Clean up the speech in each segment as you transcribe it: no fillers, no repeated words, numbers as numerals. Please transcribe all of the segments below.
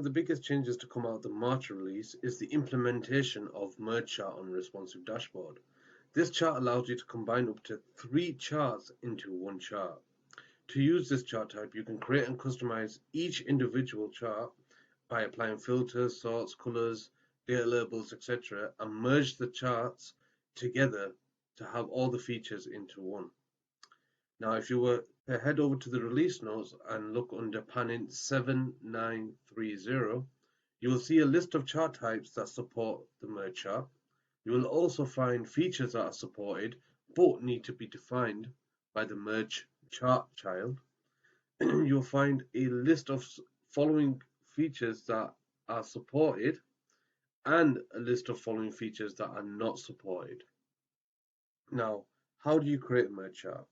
of the biggest changes to come out of the March release is the implementation of Merge Chart on Responsive Dashboard. This chart allows you to combine up to 3 charts into one chart. To use this chart type, you can create and customize each individual chart by applying filters, sorts, colors, data labels, etc., and merge the charts together to have all the features into one. Now, if you were to head over to the release notes and look under panel 7930, you will see a list of chart types that support the merge chart. You will also find features that are supported but need to be defined by the merge chart child. You'll find a list of following features that are supported and a list of following features that are not supported. Now, how do you create a merge chart?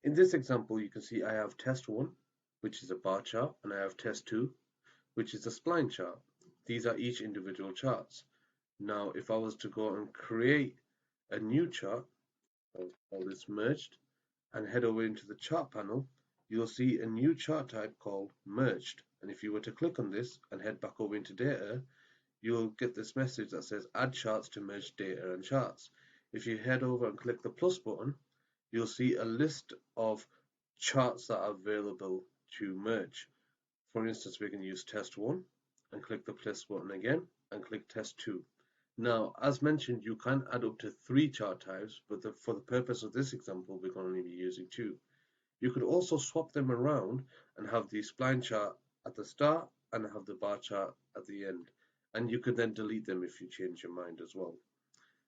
In this example, you can see I have test 1, which is a bar chart, and I have test 2, which is a spline chart. These are each individual charts. Now, if I was to go and create a new chart, I'll call this merged, and head over into the chart panel, you'll see a new chart type called merged. And if you were to click on this and head back over into data, you'll get this message that says add charts to merge data and charts. If you head over and click the plus button, you'll see a list of charts that are available to merge. For instance, we can use test 1 and click the plus button again and click test 2. Now, as mentioned, you can add up to 3 chart types, but for the purpose of this example, we're going to only be using 2. You could also swap them around and have the spline chart at the start and have the bar chart at the end. And you could then delete them if you change your mind as well.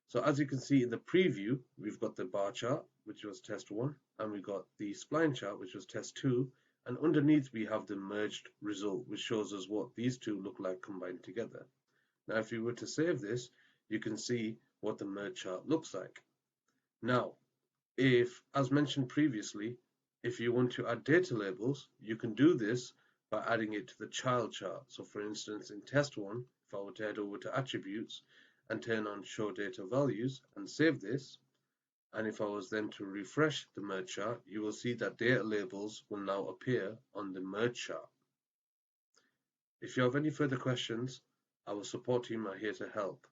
So as you can see in the preview, we've got the bar chart, which was test 1, and we got the spline chart, which was test 2, and underneath we have the merged result, which shows us what these two look like combined together. Now, if you were to save this, you can see what the merge chart looks like. Now, if, as mentioned previously, if you want to add data labels, you can do this by adding it to the child chart. So for instance, in test 1, if I were to head over to attributes and turn on show data values and save this, and if I was then to refresh the merge chart, you will see that data labels will now appear on the merge chart. If you have any further questions, our support team are here to help.